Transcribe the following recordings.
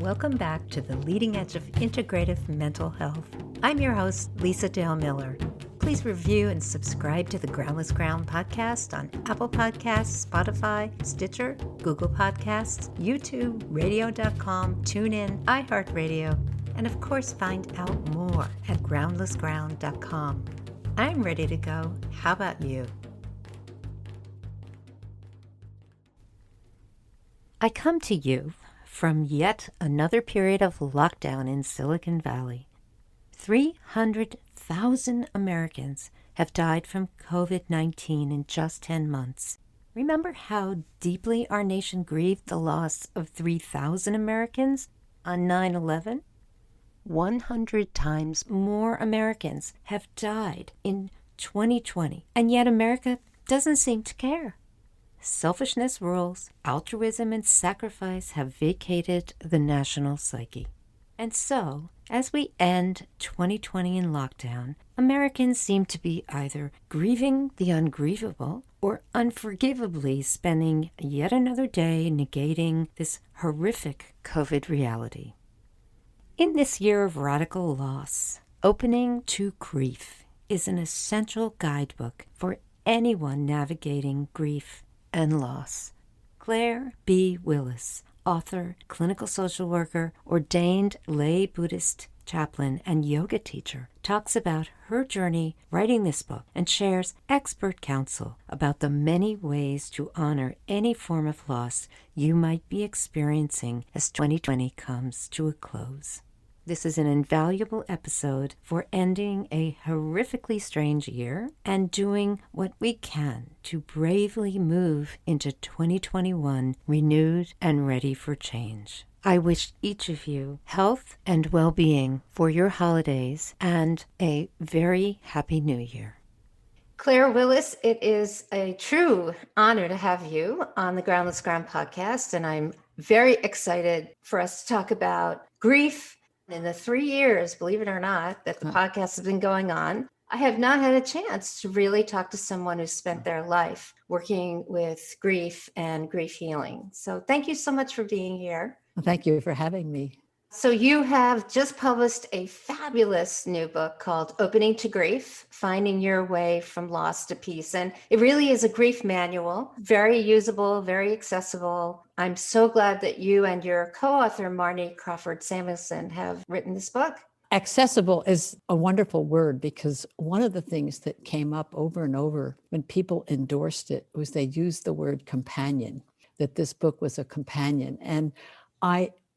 Welcome back to the leading edge of integrative mental health. I'm your host, Lisa Dale Miller. Please review and subscribe to the Groundless Ground podcast on Apple Podcasts, Spotify, Stitcher, Google Podcasts, YouTube, radio.com, TuneIn, iHeartRadio, and of course find out more at groundlessground.com. I'm ready to go. How about you? I come to you from yet another period of lockdown in Silicon Valley. 300,000 Americans have died from COVID-19 in just 10 months. Remember how deeply our nation grieved the loss of 3,000 Americans on 9/11? 100 times more Americans have died in 2020, and yet America doesn't seem to care. Selfishness rules, altruism and sacrifice have vacated the national psyche. And so, as we end 2020 in lockdown, Americans seem to be either grieving the ungrievable or unforgivably spending yet another day negating this horrific COVID reality. In this year of radical loss, Opening to Grief is an essential guidebook for anyone navigating grief and loss. Claire B. Willis, author, clinical social worker, ordained lay Buddhist chaplain, and yoga teacher, talks about her journey writing this book and shares expert counsel about the many ways to honor any form of loss you might be experiencing as 2020 comes to a close. This is an invaluable episode for ending a horrifically strange year and doing what we can to bravely move into 2021 renewed and ready for change. I wish each of you health and well-being for your holidays and a very happy new year. Claire Willis, it is a true honor to have you on the Groundless Ground podcast, and I'm very excited for us to talk about grief. In the 3 years, believe it or not, that the podcast has been going on, I have not had a chance to really talk to someone who spent their life working with grief and grief healing. So thank you so much for being here. Well, thank you for having me. So you have just published a fabulous new book called Opening to Grief, Finding Your Way from Loss to Peace. And it really is a grief manual, very usable, very accessible. I'm so glad that you and your co-author, Marnie Crawford Samuelson, have written this book. Accessible is a wonderful word because one of the things that came up over and over when people endorsed it was they used the word companion, that this book was a companion. And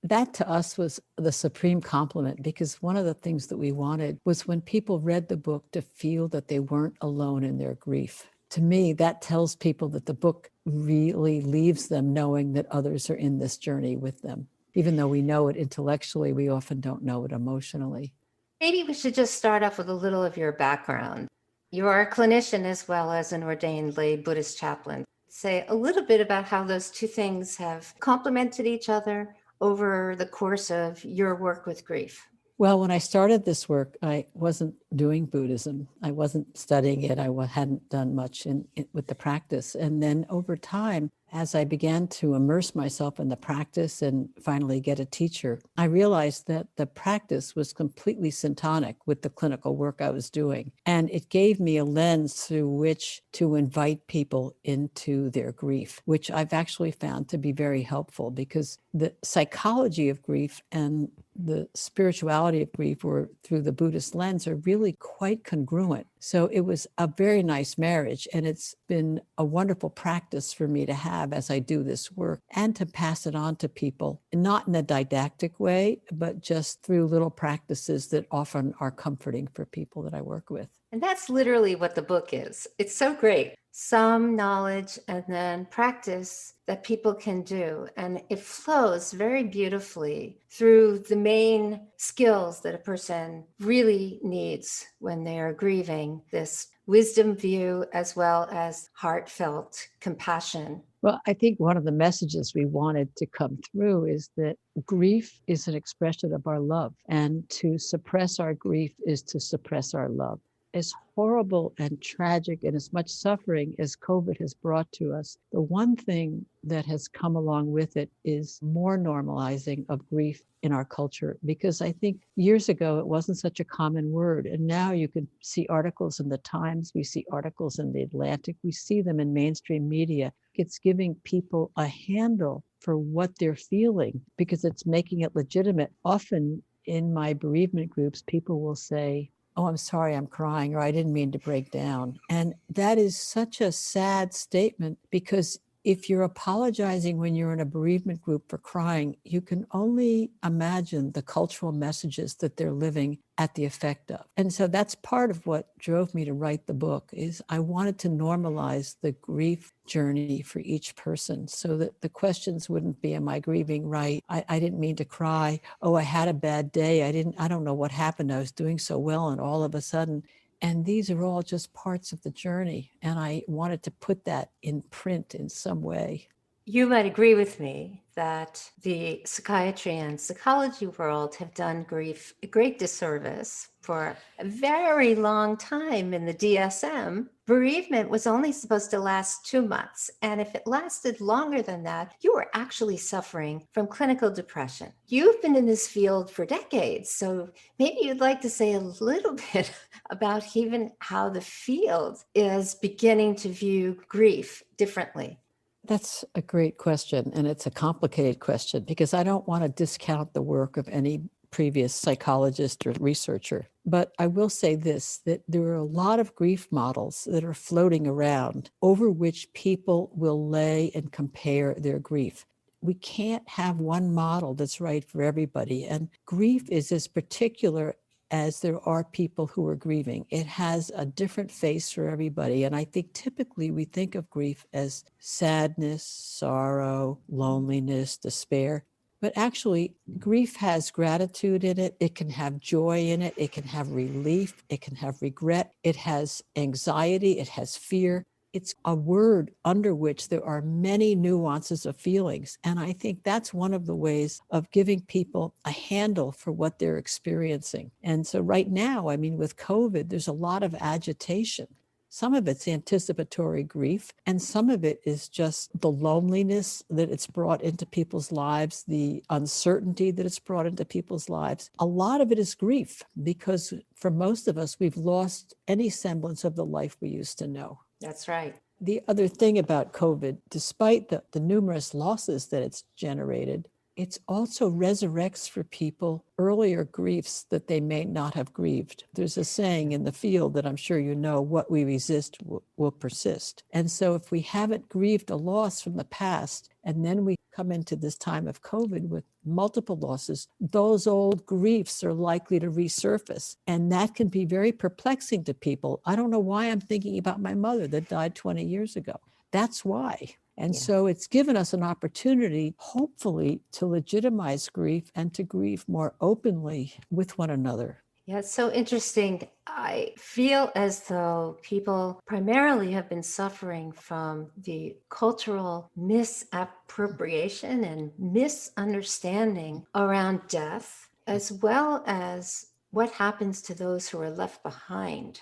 that to us was the supreme compliment, because one of the things that we wanted was when people read the book to feel that they weren't alone in their grief. To me, that tells people that the book really leaves them knowing that others are in this journey with them. Even though we know it intellectually, we often don't know it emotionally. Maybe we should just start off with a little of your background. You are a clinician as well as an ordained lay Buddhist chaplain. Say a little bit about how those two things have complemented each other over the course of your work with grief. Well, when I started this work, I wasn't doing Buddhism. I wasn't studying it. I hadn't done much with the practice. And then over time, as I began to immerse myself in the practice and finally get a teacher, I realized that the practice was completely syntonic with the clinical work I was doing. And it gave me a lens through which to invite people into their grief, which I've actually found to be very helpful, because the psychology of grief and the spirituality of grief, or through the Buddhist lens, are really quite congruent. So it was a very nice marriage, and it's been a wonderful practice for me to have as I do this work, and to pass it on to people, not in a didactic way, but just through little practices that often are comforting for people that I work with. And that's literally what the book is. It's so great. Some knowledge and then practice that people can do. And it flows very beautifully through the main skills that a person really needs when they are grieving, this wisdom view as well as heartfelt compassion. Well, I think one of the messages we wanted to come through is that grief is an expression of our love, and to suppress our grief is to suppress our love. as horrible and tragic and as much suffering as COVID has brought to us, the one thing that has come along with it is more normalizing of grief in our culture. Because I think years ago, it wasn't such a common word. And now you can see articles in the Times, we see articles in the Atlantic, we see them in mainstream media. It's giving people a handle for what they're feeling because it's making it legitimate. Often in my bereavement groups, people will say, "Oh, I'm sorry, I'm crying," or "I didn't mean to break down." And that is such a sad statement because if you're apologizing when you're in a bereavement group for crying, you can only imagine the cultural messages that they're living at the effect of. And so that's part of what drove me to write the book is I wanted to normalize the grief journey for each person so that the questions wouldn't be, am I grieving right? I didn't mean to cry. Oh, I had a bad day. I don't know what happened. I was doing so well and all of a sudden. And these are all just parts of the journey. And I wanted to put that in print in some way. You might agree with me that the psychiatry and psychology world have done grief a great disservice. For a very long time in the DSM, bereavement was only supposed to last 2 months. And if it lasted longer than that, you were actually suffering from clinical depression. You've been in this field for decades, so maybe you'd like to say a little bit about even how the field is beginning to view grief differently. That's a great question. And it's a complicated question because I don't want to discount the work of any previous psychologist or researcher. But I will say this, that there are a lot of grief models that are floating around over which people will lay and compare their grief. We can't have one model that's right for everybody. And grief is as particular as there are people who are grieving. It has a different face for everybody. And I think typically we think of grief as sadness, sorrow, loneliness, despair. But actually, grief has gratitude in it. It can have joy in it. It can have relief. It can have regret. It has anxiety. It has fear. It's a word under which there are many nuances of feelings. And I think that's one of the ways of giving people a handle for what they're experiencing. And so right now, I mean, with COVID, there's a lot of agitation. Some of it's anticipatory grief, and some of it is just the loneliness that it's brought into people's lives, the uncertainty that it's brought into people's lives. A lot of it is grief because for most of us, we've lost any semblance of the life we used to know. That's right. The other thing about COVID, despite the numerous losses that it's generated, it also resurrects for people earlier griefs that they may not have grieved. There's a saying in the field that I'm sure you know, what we resist will persist. And so if we haven't grieved a loss from the past, and then we come into this time of COVID with multiple losses, those old griefs are likely to resurface. And that can be very perplexing to people. I don't know why I'm thinking about my mother that died 20 years ago. That's why. And so it's given us an opportunity, hopefully, to legitimize grief and to grieve more openly with one another. Yeah, it's so interesting. I feel as though people primarily have been suffering from the cultural misappropriation and misunderstanding around death, as well as what happens to those who are left behind.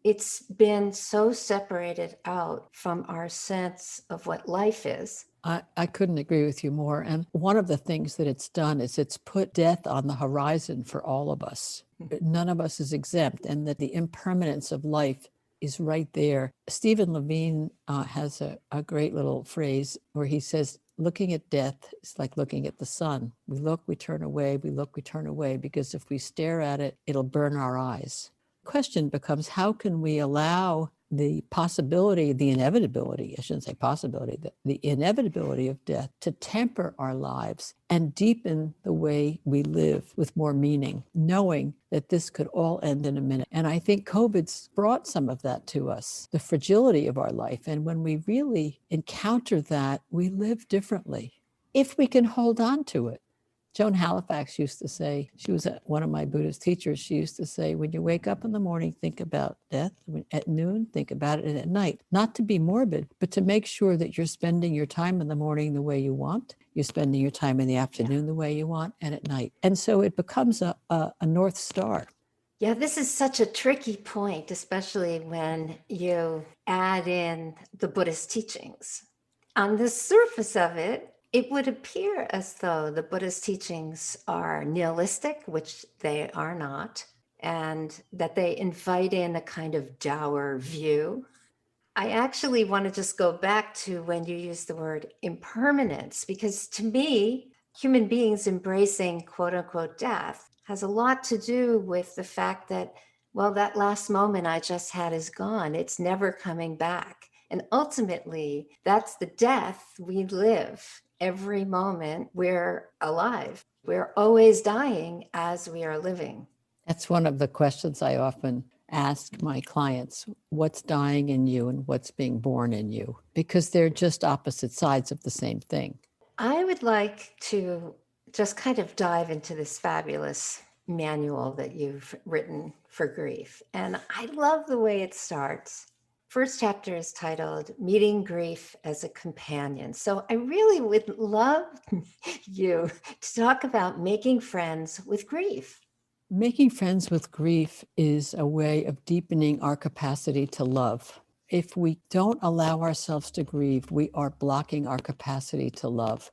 It's been so separated out from our sense of what life is. I couldn't agree with you more. And one of the things that it's done is it's put death on the horizon for all of us. None of us is exempt, and that the impermanence of life is right there. Stephen Levine has a great little phrase where he says, looking at death is like looking at the sun. We look, we turn away, we look, we turn away, because if we stare at it, it'll burn our eyes. Question becomes, how can we allow the possibility, the inevitability, I shouldn't say possibility, the inevitability of death to temper our lives and deepen the way we live with more meaning, knowing that this could all end in a minute. And I think COVID's brought some of that to us, the fragility of our life. And when we really encounter that, we live differently, if we can hold on to it. Joan Halifax used to say, she was one of my Buddhist teachers, she used to say, when you wake up in the morning, think about death. At noon, think about it. And at night, not to be morbid, but to make sure that you're spending your time in the morning the way you want, you're spending your time in the afternoon the way you want, and at night. And so it becomes a North Star. Yeah, this is such a tricky point, especially when you add in the Buddhist teachings. On the surface of it, it would appear as though the Buddhist teachings are nihilistic, which they are not, and that they invite in a kind of dour view. I actually want to just go back to when you use the word impermanence, because to me, human beings embracing quote unquote death has a lot to do with the fact that, well, that last moment I just had is gone. It's never coming back. And ultimately, that's the death we live. Every moment we're alive. We're always dying as we are living. That's one of the questions I often ask my clients. What's dying in you and what's being born in you? Because they're just opposite sides of the same thing. I would like to just kind of dive into this fabulous manual that you've written for grief. And I love the way it starts. First chapter is titled Meeting Grief as a Companion. So I really would love you to talk about making friends with grief. Making friends with grief is a way of deepening our capacity to love. If we don't allow ourselves to grieve, we are blocking our capacity to love.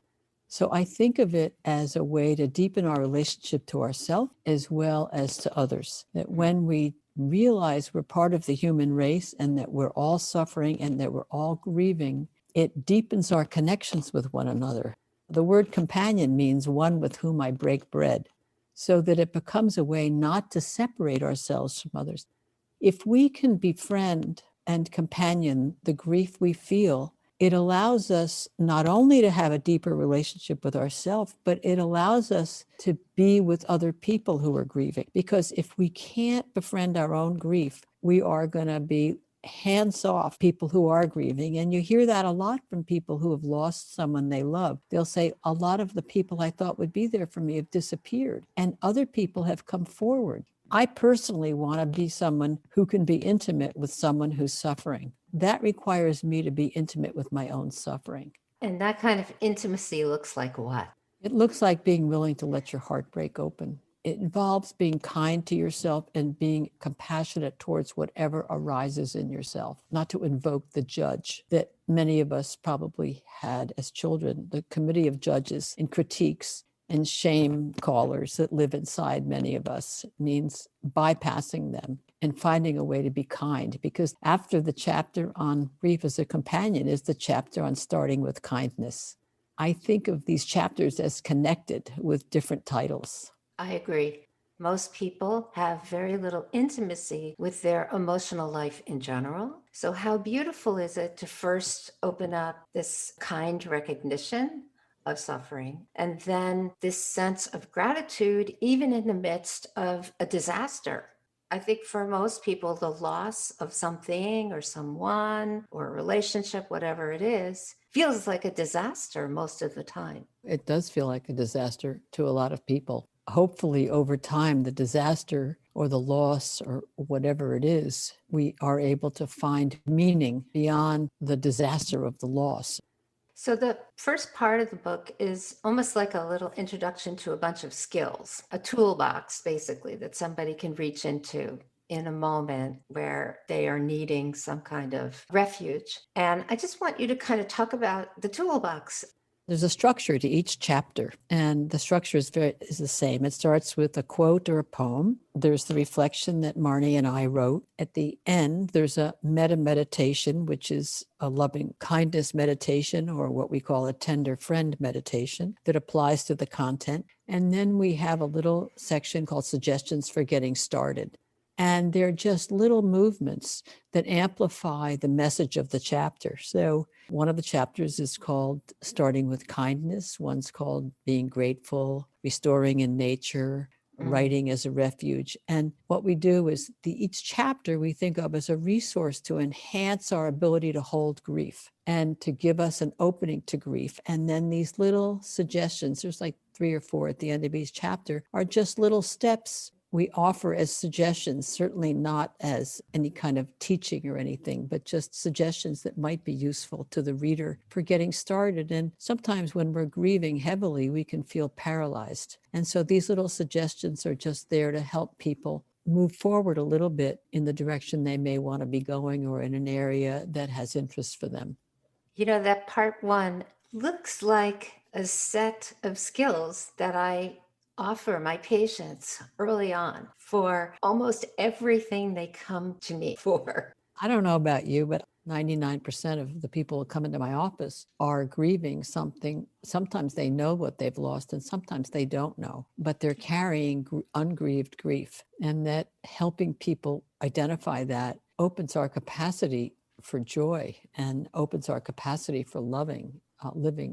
So I think of it as a way to deepen our relationship to ourselves as well as to others. That when we realize we're part of the human race and that we're all suffering and that we're all grieving, it deepens our connections with one another. The word companion means one with whom I break bread, so that it becomes a way not to separate ourselves from others. If we can befriend and companion the grief we feel, it allows us not only to have a deeper relationship with ourselves, but it allows us to be with other people who are grieving. Because if we can't befriend our own grief, we are going to be hands off people who are grieving. And you hear that a lot from people who have lost someone they love. They'll say, a lot of the people I thought would be there for me have disappeared, and other people have come forward. I personally want to be someone who can be intimate with someone who's suffering. That requires me to be intimate with my own suffering. And that kind of intimacy looks like what? It looks like being willing to let your heart break open. It involves being kind to yourself and being compassionate towards whatever arises in yourself, not to invoke the judge that many of us probably had as children, the committee of judges and critiques and shame callers that live inside many of us. It means bypassing them and finding a way to be kind, because after the chapter on grief as a companion is the chapter on starting with kindness. I think of these chapters as connected with different titles. I agree. Most people have very little intimacy with their emotional life in general. So, how beautiful is it to first open up this kind recognition of suffering and then this sense of gratitude, even in the midst of a disaster? I think for most people, the loss of something or someone or a relationship, whatever it is, feels like a disaster most of the time. It does feel like a disaster to a lot of people. Hopefully, over time, the disaster or the loss or whatever it is, we are able to find meaning beyond the disaster of the loss. So, the first part of the book is almost like a little introduction to a bunch of skills, a toolbox, basically, that somebody can reach into in a moment where they are needing some kind of refuge. And I just want you to kind of talk about the toolbox. There's a structure to each chapter, and the structure is the same. It starts with a quote or a poem. There's the reflection that Marnie and I wrote. At the end, there's a meditation, which is a loving kindness meditation, or what we call a tender friend meditation, that applies to the content. And then we have a little section called Suggestions for Getting Started. And they're just little movements that amplify the message of the chapter. So one of the chapters is called Starting with Kindness. One's called Being Grateful, Restoring in Nature, Writing as a Refuge. And what we do is each chapter we think of as a resource to enhance our ability to hold grief and to give us an opening to grief. And then these little suggestions, there's like 3 or 4 at the end of each chapter, are just little steps we offer as suggestions, certainly not as any kind of teaching or anything, but just suggestions that might be useful to the reader for getting started. And sometimes when we're grieving heavily, we can feel paralyzed. And so these little suggestions are just there to help people move forward a little bit in the direction they may want to be going or in an area that has interest for them. You know, that part one looks like a set of skills that I offer my patients early on for almost everything they come to me for. I don't know about you, but 99% of the people who come into my office are grieving something. Sometimes they know what they've lost and sometimes they don't know, but they're carrying ungrieved grief. And that helping people identify that opens our capacity for joy and opens our capacity for living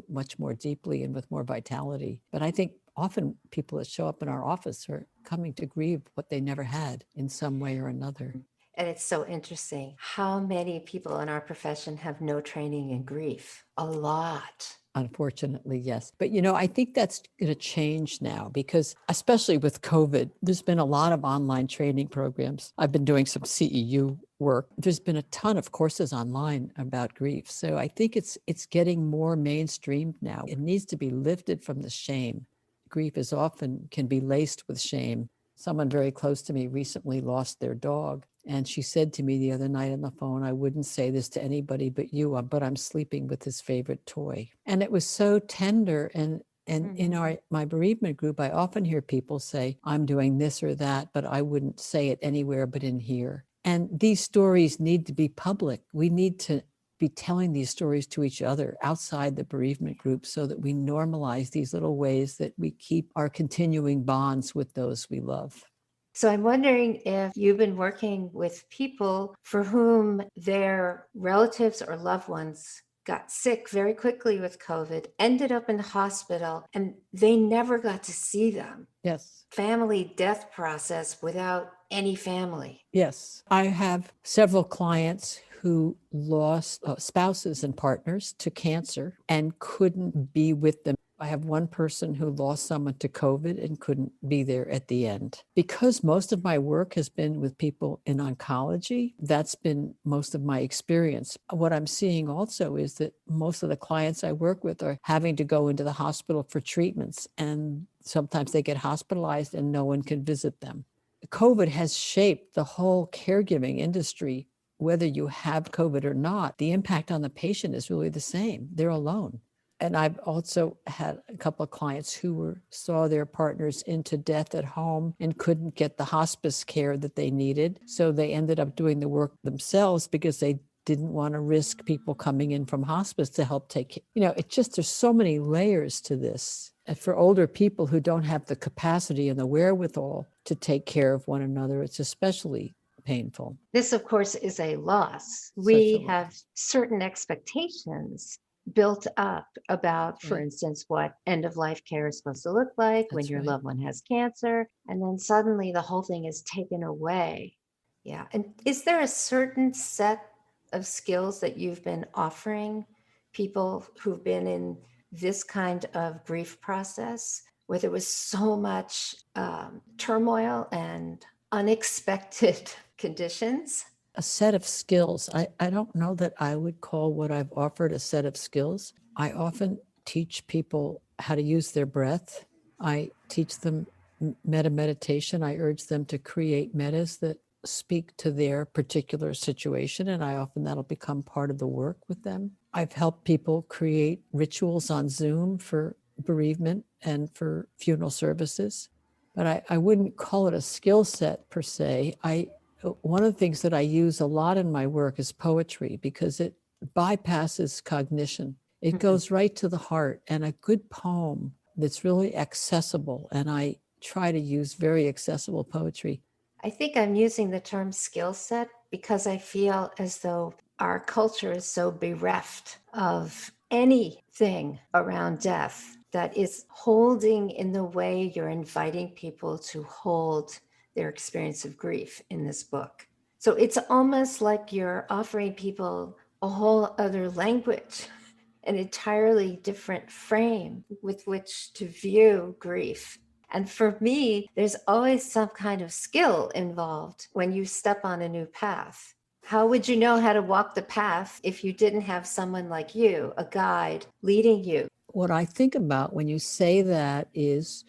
much more deeply and with more vitality. But I think often people that show up in our office are coming to grieve what they never had in some way or another. And it's so interesting how many people in our profession have no training in grief. A lot. Unfortunately, yes. But, I think that's going to change now because, especially with COVID, there's been a lot of online training programs. I've been doing some CEU work. There's been a ton of courses online about grief. So I think it's getting more mainstreamed now. It needs to be lifted from the shame. Grief can be laced with shame. Someone very close to me recently lost their dog. And she said to me the other night on the phone, I wouldn't say this to anybody but you, but I'm sleeping with his favorite toy. And it was so tender. And in my bereavement group, I often hear people say, I'm doing this or that, but I wouldn't say it anywhere but in here. And these stories need to be public. We need to be telling these stories to each other outside the bereavement group so that we normalize these little ways that we keep our continuing bonds with those we love. So I'm wondering if you've been working with people for whom their relatives or loved ones got sick very quickly with COVID, ended up in the hospital, and they never got to see them. Yes. Family death process without any family. Yes. I have several clients who lost spouses and partners to cancer and couldn't be with them. I have one person who lost someone to COVID and couldn't be there at the end. Because most of my work has been with people in oncology, that's been most of my experience. What I'm seeing also is that most of the clients I work with are having to go into the hospital for treatments, and sometimes they get hospitalized and no one can visit them. COVID has shaped the whole caregiving industry. Whether you have COVID or not, the impact on the patient is really the same. They're alone. And I've also had a couple of clients who saw their partners into death at home and couldn't get the hospice care that they needed. So they ended up doing the work themselves because they didn't want to risk people coming in from hospice to help take care. There's so many layers to this. And for older people who don't have the capacity and the wherewithal to take care of one another, it's especially painful. This, of course, is a loss. We have certain expectations built up about, for instance, what end-of-life care is supposed to look like when your loved one has cancer, and then suddenly the whole thing is taken away. Yeah. And is there a certain set of skills that you've been offering people who've been in this kind of grief process where there was so much turmoil and unexpected conditions? A set of skills. I don't know that I would call what I've offered a set of skills. I often teach people how to use their breath. I teach them metta meditation. I urge them to create mettas that speak to their particular situation, and that'll become part of the work with them. I've helped people create rituals on Zoom for bereavement and for funeral services, but I wouldn't call it a skill set per se. One of the things that I use a lot in my work is poetry because it bypasses cognition. It goes right to the heart, and a good poem that's really accessible. And I try to use very accessible poetry. I think I'm using the term skill set because I feel as though our culture is so bereft of anything around death that is holding in the way you're inviting people to hold their experience of grief in this book. So it's almost like you're offering people a whole other language, an entirely different frame with which to view grief. And for me, there's always some kind of skill involved when you step on a new path. How would you know how to walk the path if you didn't have someone like you, a guide, leading you? What I think about when you say that is,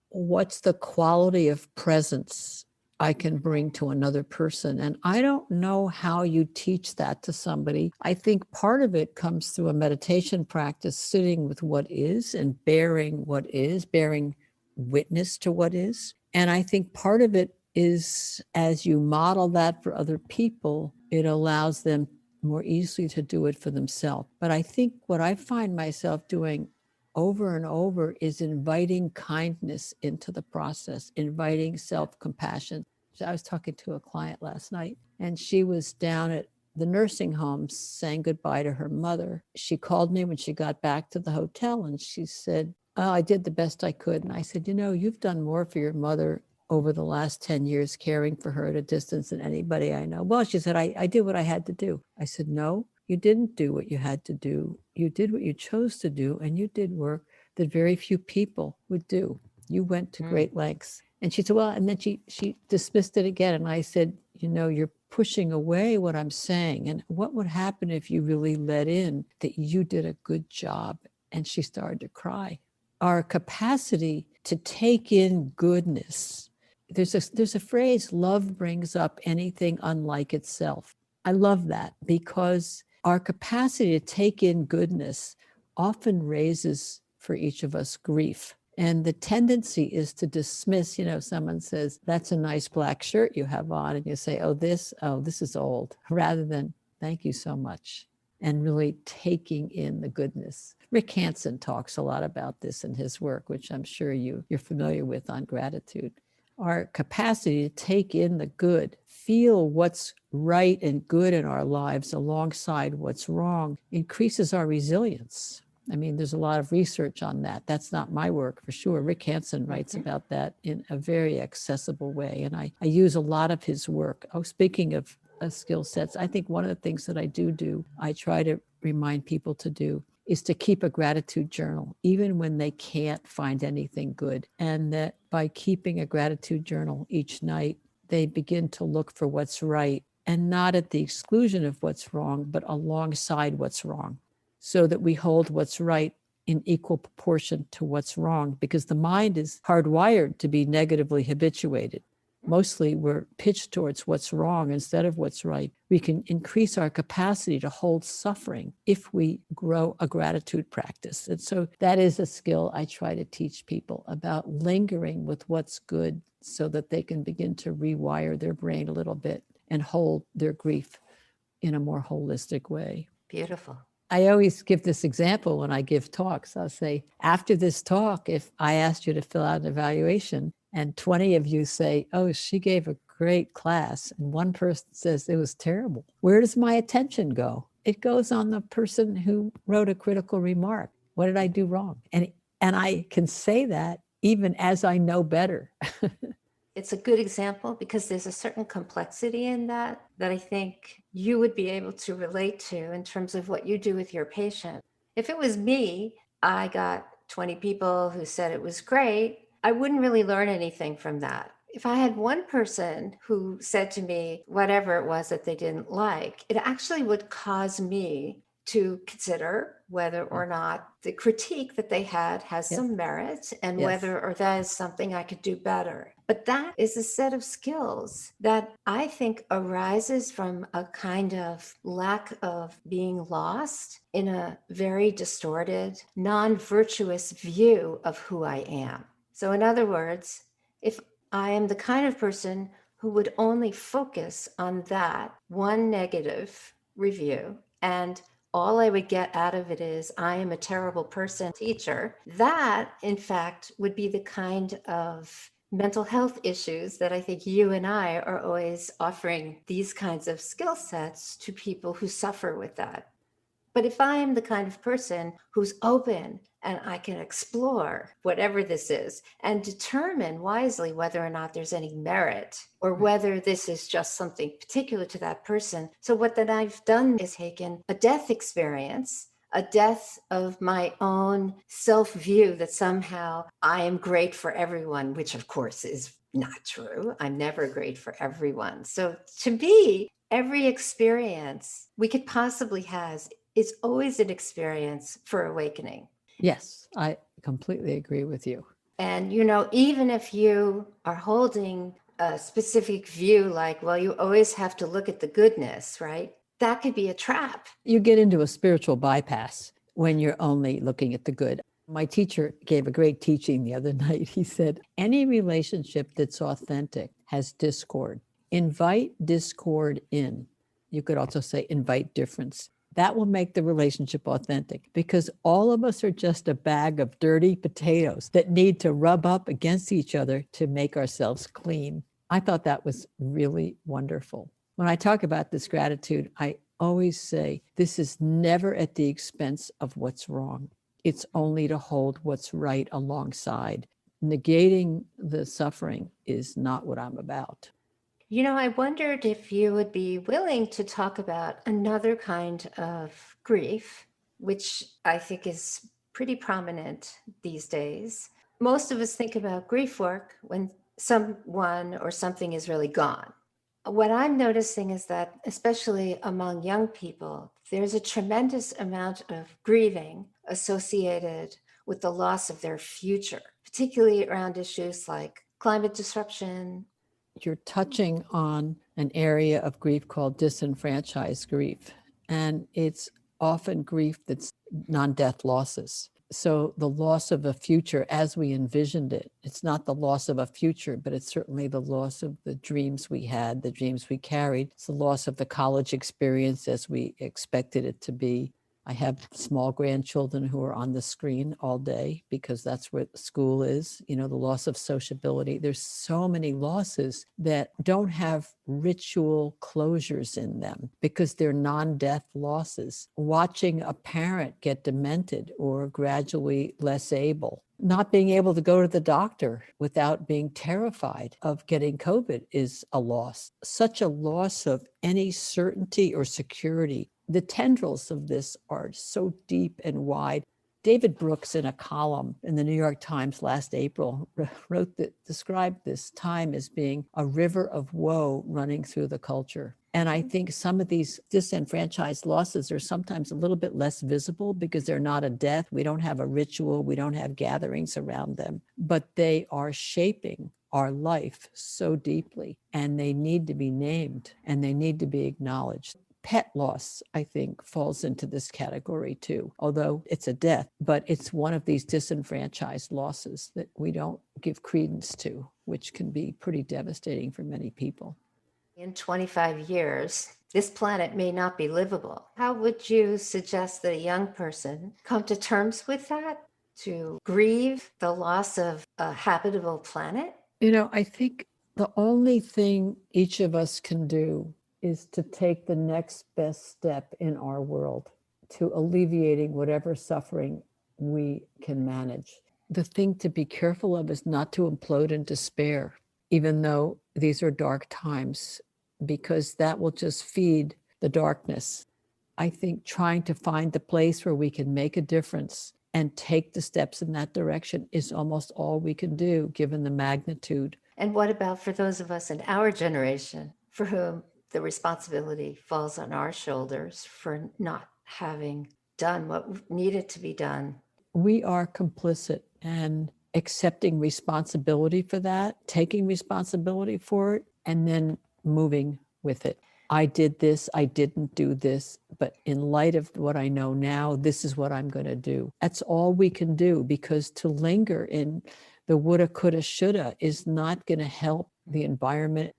what's the quality of presence I can bring to another person. And I don't know how you teach that to somebody. I think part of it comes through a meditation practice, sitting with what is and bearing what is, bearing witness to what is. And I think part of it is as you model that for other people, it allows them more easily to do it for themselves. But I think what I find myself doing over and over is inviting kindness into the process, inviting self-compassion. I was talking to a client last night, and she was down at the nursing home saying goodbye to her mother. She called me when she got back to the hotel, and she said, "Oh, I did the best I could." And I said, "You know, you've done more for your mother over the last 10 years caring for her at a distance than anybody I know." "Well," she said, I did what I had to do." I said, "No, you didn't do what you had to do. You did what you chose to do, and you did work that very few people would do. You went to great lengths." And she said, "Well," and then she dismissed it again. And I said, "You know, you're pushing away what I'm saying. And what would happen if you really let in that you did a good job?" And she started to cry. Our capacity to take in goodness. There's a phrase, love brings up anything unlike itself. I love that because our capacity to take in goodness often raises for each of us grief. And the tendency is to dismiss, someone says, "That's a nice black shirt you have on." And you say, oh, this is old, rather than "Thank you so much." And really taking in the goodness. Rick Hansen talks a lot about this in his work, which I'm sure you're familiar with, on gratitude. Our capacity to take in the good, feel what's right and good in our lives alongside what's wrong, increases our resilience. I mean, there's a lot of research on that. That's not my work for sure. Rick Hansen writes about that in a very accessible way. And I use a lot of his work. Oh, speaking of skill sets, I think one of the things that I do, I try to remind people to do, is to keep a gratitude journal, even when they can't find anything good. And that by keeping a gratitude journal each night, they begin to look for what's right, and not at the exclusion of what's wrong, but alongside what's wrong, so that we hold what's right in equal proportion to what's wrong, because the mind is hardwired to be negatively habituated. Mostly we're pitched towards what's wrong instead of what's right. We can increase our capacity to hold suffering if we grow a gratitude practice. And so that is a skill I try to teach people, about lingering with what's good so that they can begin to rewire their brain a little bit and hold their grief in a more holistic way. Beautiful. I always give this example when I give talks. I'll say, after this talk, if I asked you to fill out an evaluation and 20 of you say, "Oh, she gave a great class," and one person says it was terrible, where does my attention go? It goes on the person who wrote a critical remark. What did I do wrong? And I can say that even as I know better. It's a good example because there's a certain complexity in that I think you would be able to relate to in terms of what you do with your patient. If it was me, I got 20 people who said it was great, I wouldn't really learn anything from that. If I had one person who said to me whatever it was that they didn't like, it actually would cause me to consider whether or not the critique that they had has some merit, and whether or that is something I could do better. But that is a set of skills that I think arises from a kind of lack of being lost in a very distorted, non-virtuous view of who I am. So in other words, if I am the kind of person who would only focus on that one negative review, and all I would get out of it is "I am a terrible person" teacher, that in fact would be the kind of mental health issues that I think you and I are always offering these kinds of skill sets to people who suffer with that. But if I am the kind of person who's open and I can explore whatever this is and determine wisely whether or not there's any merit or whether this is just something particular to that person. So what that I've done is taken a death experience, a death of my own self-view that somehow I am great for everyone, which of course is not true. I'm never great for everyone. So to me, every experience we could possibly have is always an experience for awakening. Yes, I completely agree with you. And, even if you are holding a specific view, like, well, you always have to look at the goodness, right? That could be a trap. You get into a spiritual bypass when you're only looking at the good. My teacher gave a great teaching the other night. He said, any relationship that's authentic has discord. Invite discord in. You could also say invite difference. That will make the relationship authentic, because all of us are just a bag of dirty potatoes that need to rub up against each other to make ourselves clean. I thought that was really wonderful. When I talk about this gratitude, I always say this is never at the expense of what's wrong. It's only to hold what's right alongside. Negating the suffering is not what I'm about. You know, I wondered if you would be willing to talk about another kind of grief, which I think is pretty prominent these days. Most of us think about grief work when someone or something is really gone. What I'm noticing is that, especially among young people, there's a tremendous amount of grieving associated with the loss of their future, particularly around issues like climate disruption. You're touching on an area of grief called disenfranchised grief, and it's often grief that's non-death losses. So the loss of a future as we envisioned it, it's not the loss of a future, but it's certainly the loss of the dreams we had, the dreams we carried. It's the loss of the college experience as we expected it to be. I have small grandchildren who are on the screen all day because that's where school is, the loss of sociability. There's so many losses that don't have ritual closures in them because they're non-death losses. Watching a parent get demented or gradually less able, not being able to go to the doctor without being terrified of getting COVID is a loss. Such a loss of any certainty or security. The tendrils of this are so deep and wide. David Brooks, in a column in the New York Times last April, described this time as being a river of woe running through the culture. And I think some of these disenfranchised losses are sometimes a little bit less visible because they're not a death. We don't have a ritual. We don't have gatherings around them, but they are shaping our life so deeply, and they need to be named and they need to be acknowledged. Pet loss, I think, falls into this category too, although it's a death, but it's one of these disenfranchised losses that we don't give credence to, which can be pretty devastating for many people. In 25 years, this planet may not be livable. How would you suggest that a young person come to terms with that, to grieve the loss of a habitable planet? I think the only thing each of us can do is to take the next best step in our world to alleviating whatever suffering we can manage. The thing to be careful of is not to implode in despair, even though these are dark times, because that will just feed the darkness. I think trying to find the place where we can make a difference and take the steps in that direction is almost all we can do, given the magnitude. And what about for those of us in our generation for whom the responsibility falls on our shoulders for not having done what needed to be done? We are complicit, and accepting responsibility for that, taking responsibility for it, and then moving with it. I did this, I didn't do this, but in light of what I know now, this is what I'm going to do. That's all we can do, because to linger in the woulda, coulda, shoulda is not going to help the environment.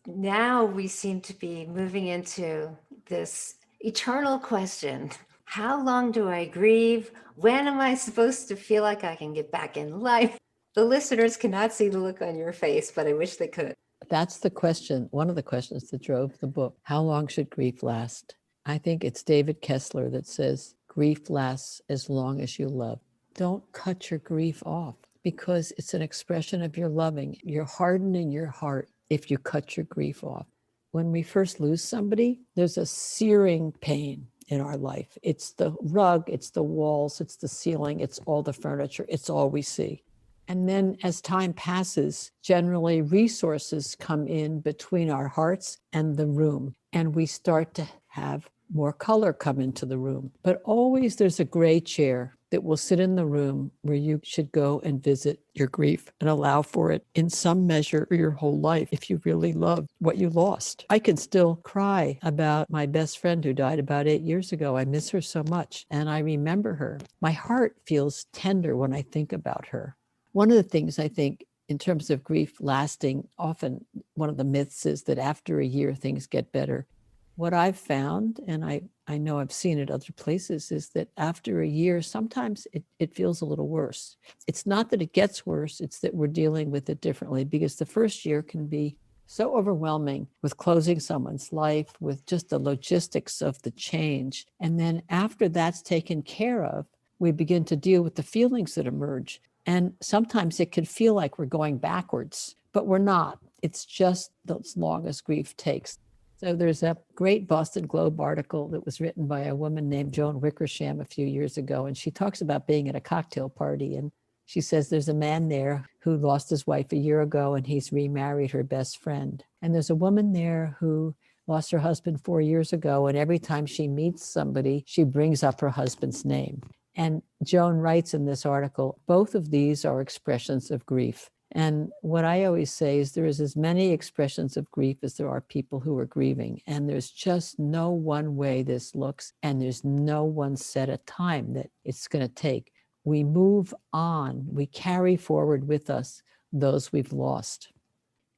Now we seem to be moving into this eternal question. How long do I grieve? When am I supposed to feel like I can get back in life? The listeners cannot see the look on your face, but I wish they could. That's the question, one of the questions that drove the book. How long should grief last? I think it's David Kessler that says, grief lasts as long as you love. Don't cut your grief off, because it's an expression of your loving. You're hardening your heart if you cut your grief off. When we first lose somebody, there's a searing pain in our life. It's the rug, it's the walls, it's the ceiling, it's all the furniture, it's all we see. And then as time passes, generally resources come in between our hearts and the room, and we start to have more color come into the room. But always there's a gray chair that will sit in the room where you should go and visit your grief and allow for it in some measure your whole life if you really love what you lost. I can still cry about my best friend who died about 8 years ago. I miss her so much, and I remember her. My heart feels tender when I think about her. One of the things I think in terms of grief lasting, often one of the myths is that after a year things get better. What I've found, and I know I've seen it other places, is that after a year, sometimes it feels a little worse. It's not that it gets worse, it's that we're dealing with it differently, because the first year can be so overwhelming with closing someone's life, with just the logistics of the change. And then after that's taken care of, we begin to deal with the feelings that emerge. And sometimes it can feel like we're going backwards, but we're not. It's just as long as grief takes. So there's a great Boston Globe article that was written by a woman named Joan Wickersham a few years ago, and she talks about being at a cocktail party, and she says there's a man there who lost his wife a year ago, and he's remarried her best friend. And there's a woman there who lost her husband 4 years ago, and every time she meets somebody, she brings up her husband's name. And Joan writes in this article, both of these are expressions of grief. And what I always say is there is as many expressions of grief as there are people who are grieving. And there's just no one way this looks, and there's no one set a time that it's going to take. We move on, we carry forward with us those we've lost.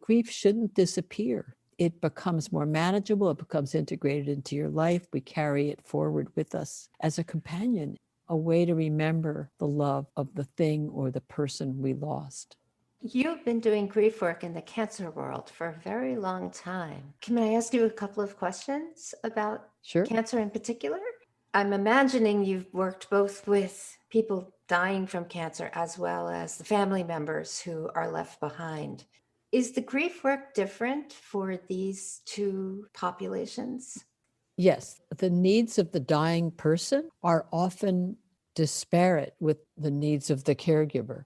Grief shouldn't disappear. It becomes more manageable, it becomes integrated into your life. We carry it forward with us as a companion, a way to remember the love of the thing or the person we lost. You've been doing grief work in the cancer world for a very long time. Can I ask you a couple of questions about cancer in particular? I'm imagining you've worked both with people dying from cancer as well as the family members who are left behind. Is the grief work different for these two populations? Yes, the needs of the dying person are often disparate with the needs of the caregiver.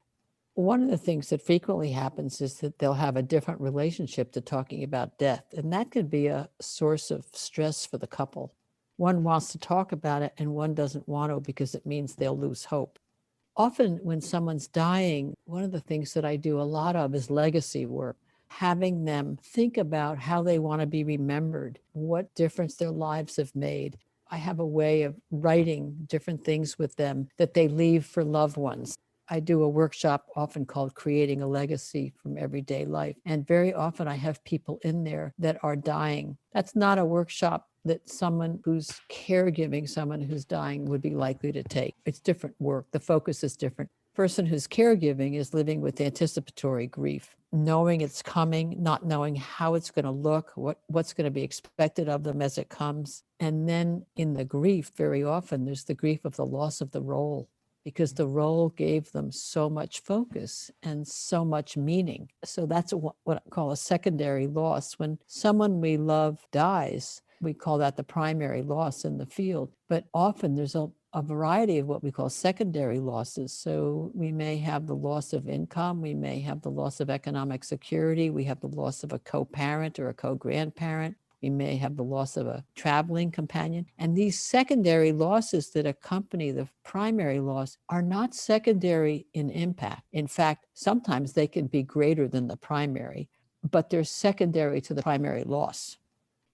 One of the things that frequently happens is that they'll have a different relationship to talking about death, and that can be a source of stress for the couple. One wants to talk about it and one doesn't want to because it means they'll lose hope. Often when someone's dying, one of the things that I do a lot of is legacy work, having them think about how they want to be remembered, what difference their lives have made. I have a way of writing different things with them that they leave for loved ones. I do a workshop often called Creating a Legacy from Everyday Life. And very often I have people in there that are dying. That's not a workshop that someone who's caregiving someone who's dying would be likely to take. It's different work. The focus is different. Person who's caregiving is living with anticipatory grief, knowing it's coming, not knowing how it's going to look, what's going to be expected of them as it comes. And then in the grief, very often there's the grief of the loss of the role, because the role gave them so much focus and so much meaning. So that's what I call a secondary loss. When someone we love dies, we call that the primary loss in the field. But often there's a variety of what we call secondary losses. So we may have the loss of income, we may have the loss of economic security, we have the loss of a co-parent or a co-grandparent. We may have the loss of a traveling companion. And these secondary losses that accompany the primary loss are not secondary in impact. In fact, sometimes they can be greater than the primary, but they're secondary to the primary loss.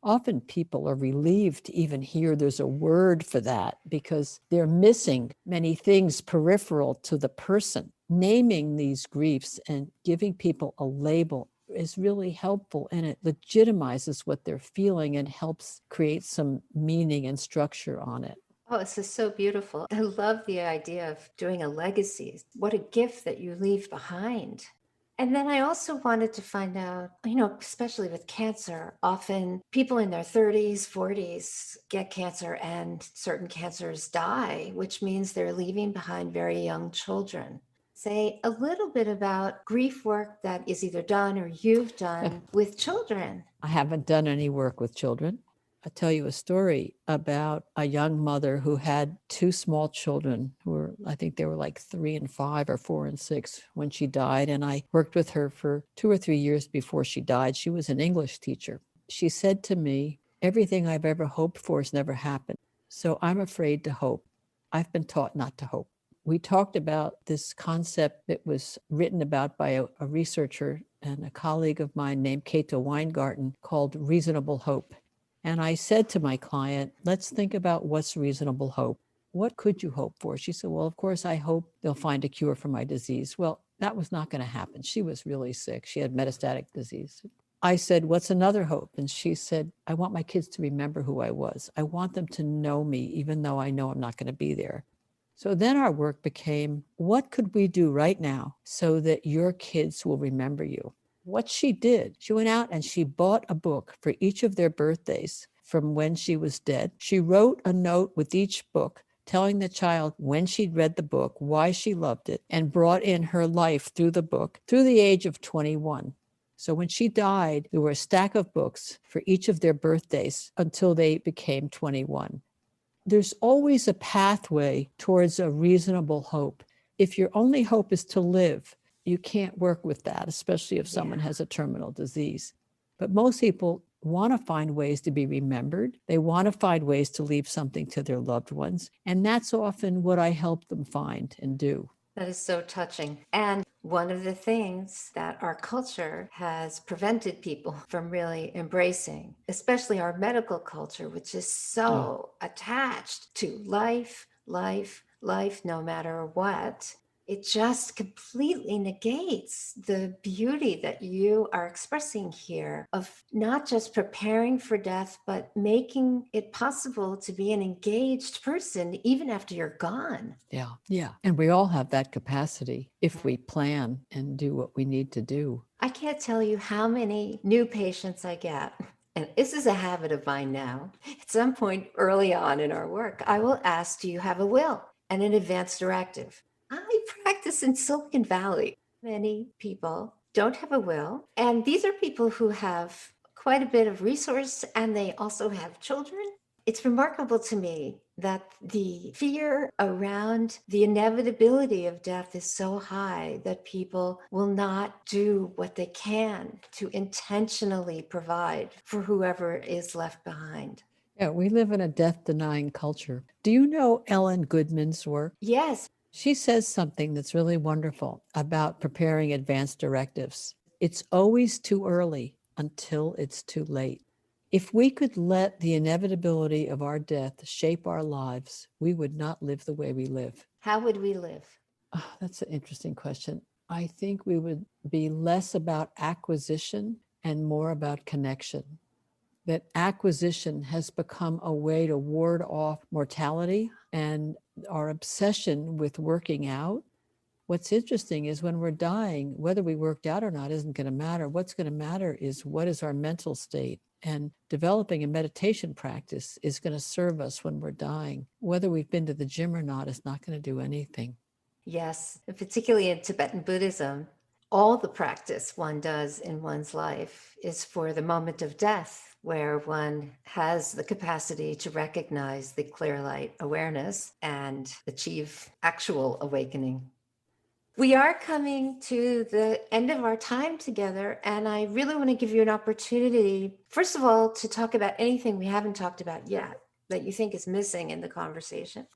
Often people are relieved to even hear there's a word for that because they're missing many things peripheral to the person. Naming these griefs and giving people a label is really helpful, and it legitimizes what they're feeling and helps create some meaning and structure on it. Oh, this is so beautiful. I love the idea of doing a legacy. What a gift that you leave behind. And then I also wanted to find out, especially with cancer, often people in their 30s, 40s get cancer and certain cancers die, which means they're leaving behind very young children. Say a little bit about grief work that is either done or you've done with children. I haven't done any work with children. I'll tell you a story about a young mother who had two small children who were, I think they were like 3 and 5 or 4 and 6 when she died. And I worked with her for 2 or 3 years before she died. She was an English teacher. She said to me, everything I've ever hoped for has never happened. So I'm afraid to hope. I've been taught not to hope. we talked about this concept that was written about by a researcher and a colleague of mine named Cato Weingarten called reasonable hope. And I said to my client, let's think about what's reasonable hope. What could you hope for? She said, well, of course, I hope they'll find a cure for my disease. Well, that was not going to happen. She was really sick. She had metastatic disease. I said, what's another hope? And she said, I want my kids to remember who I was. I want them to know me, even though I know I'm not going to be there. So then our work became, what could we do right now so that your kids will remember you? What she did, she went out and she bought a book for each of their birthdays from when she was dead. She wrote a note with each book telling the child when she'd read the book, why she loved it, and brought in her life through the book through the age of 21. So when she died, there were a stack of books for each of their birthdays until they became 21. There's always a pathway towards a reasonable hope. If your only hope is to live, you can't work with that, especially if someone has a terminal disease. But most people want to find ways to be remembered. They want to find ways to leave something to their loved ones. And that's often what I help them find and do. That is so touching. And one of the things that our culture has prevented people from really embracing, especially our medical culture, which is so attached to life, no matter what, it just completely negates the beauty that you are expressing here of not just preparing for death, but making it possible to be an engaged person even after you're gone. Yeah. And we all have that capacity if we plan and do what we need to do. I can't tell you how many new patients I get. And this is a habit of mine now. At some point early on in our work, I will ask, do you have a will and an advance directive? I practice in Silicon Valley. Many people don't have a will. And these are people who have quite a bit of resource and they also have children. It's remarkable to me that the fear around the inevitability of death is so high that people will not do what they can to intentionally provide for whoever is left behind. Yeah, we live in a death-denying culture. Do you know Ellen Goodman's work? Yes. She says something that's really wonderful about preparing advance directives. It's always too early until it's too late. If we could let the inevitability of our death shape our lives, we would not live the way we live. How would we live? Oh, that's an interesting question. I think we would be less about acquisition and more about connection. That acquisition has become a way to ward off mortality and our obsession with working out. What's interesting is when we're dying, whether we worked out or not isn't going to matter. What's going to matter is what is our mental state. And developing a meditation practice is going to serve us when we're dying. Whether we've been to the gym or not is not going to do anything. Yes, particularly in Tibetan Buddhism, all the practice one does in one's life is for the moment of death, where one has the capacity to recognize the clear light awareness and achieve actual awakening. We are coming to the end of our time together, and I really want to give you an opportunity, first of all, to talk about anything we haven't talked about yet that you think is missing in the conversation.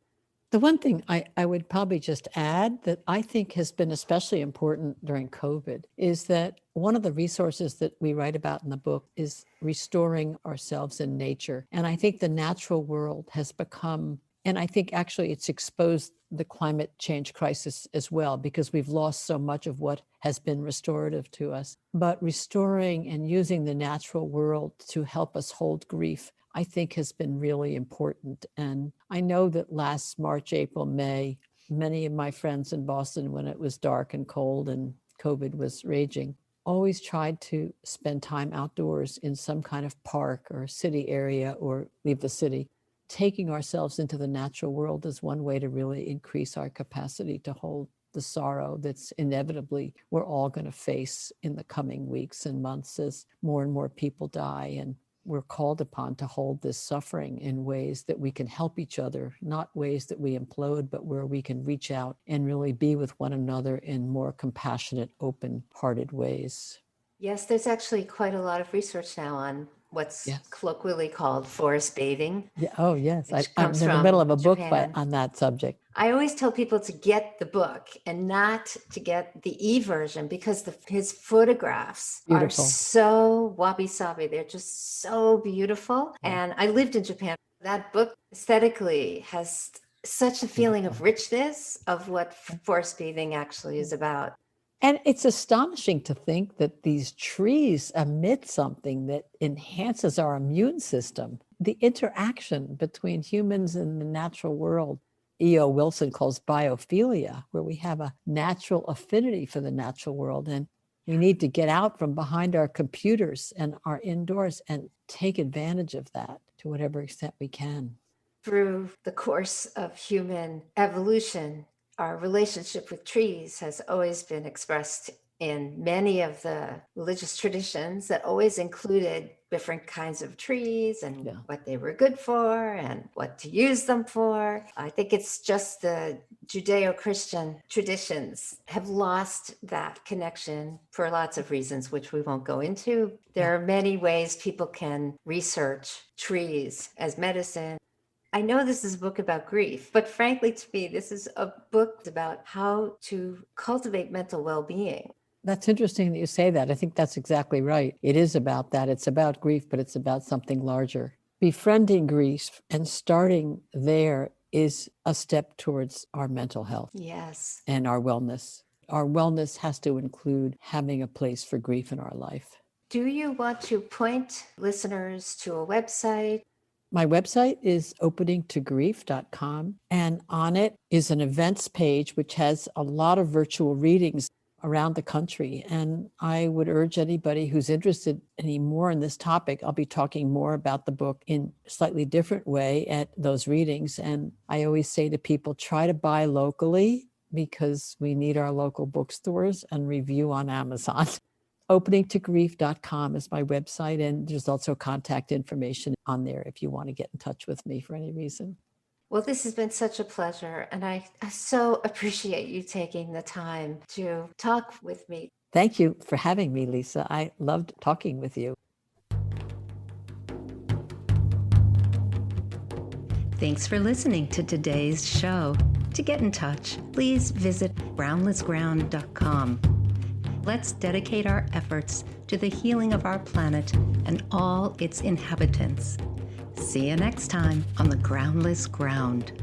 The one thing I would probably just add that I think has been especially important during COVID is that one of the resources that we write about in the book is restoring ourselves in nature. And I think the natural world has become, and I think actually it's exposed the climate change crisis as well, because we've lost so much of what has been restorative to us. But restoring and using the natural world to help us hold grief, I think has been really important. And I know that last March, April, May, many of my friends in Boston, when it was dark and cold and COVID was raging, always tried to spend time outdoors in some kind of park or city area or leave the city. Taking ourselves into the natural world is one way to really increase our capacity to hold the sorrow that's inevitably we're all going to face in the coming weeks and months as more and more people die. And we're called upon to hold this suffering in ways that we can help each other, not ways that we implode, but where we can reach out and really be with one another in more compassionate, open-hearted ways. Yes, there's actually quite a lot of research now on what's Yes. colloquially called forest bathing. Yeah. Oh, yes. Which I'm comes in the from middle of a book Japan. on that subject. I always tell people to get the book and not to get the e-version because his photographs Beautiful. are so wabi-sabi. They're just so beautiful. And I lived in Japan. That book aesthetically has such a feeling of richness of what forest bathing actually is about. And it's astonishing to think that these trees emit something that enhances our immune system. The interaction between humans and the natural world, E.O. Wilson calls biophilia, where we have a natural affinity for the natural world. And we need to get out from behind our computers and our indoors and take advantage of that to whatever extent we can. Through the course of human evolution, our relationship with trees has always been expressed in many of the religious traditions that always included different kinds of trees and what they were good for and what to use them for. I think it's just the Judeo-Christian traditions have lost that connection for lots of reasons, which we won't go into. There are many ways people can research trees as medicine. I know this is a book about grief, but frankly, to me, this is a book about how to cultivate mental well-being. That's interesting that you say that. I think that's exactly right. It is about that. It's about grief, but it's about something larger. Befriending grief and starting there is a step towards our mental health. Yes. And our wellness. Our wellness has to include having a place for grief in our life. Do you want to point listeners to a website? My website is openingtogrief.com, and on it is an events page which has a lot of virtual readings around the country. And I would urge anybody who's interested any more in this topic, I'll be talking more about the book in a slightly different way at those readings. And I always say to people, try to buy locally because we need our local bookstores, and review on Amazon. Openingtogrief.com is my website, and there's also contact information on there if you want to get in touch with me for any reason. Well, this has been such a pleasure, and I so appreciate you taking the time to talk with me. Thank you for having me, Lisa. I loved talking with you. Thanks for listening to today's show. To get in touch, please visit groundlessground.com. Let's dedicate our efforts to the healing of our planet and all its inhabitants. See you next time on the Groundless Ground.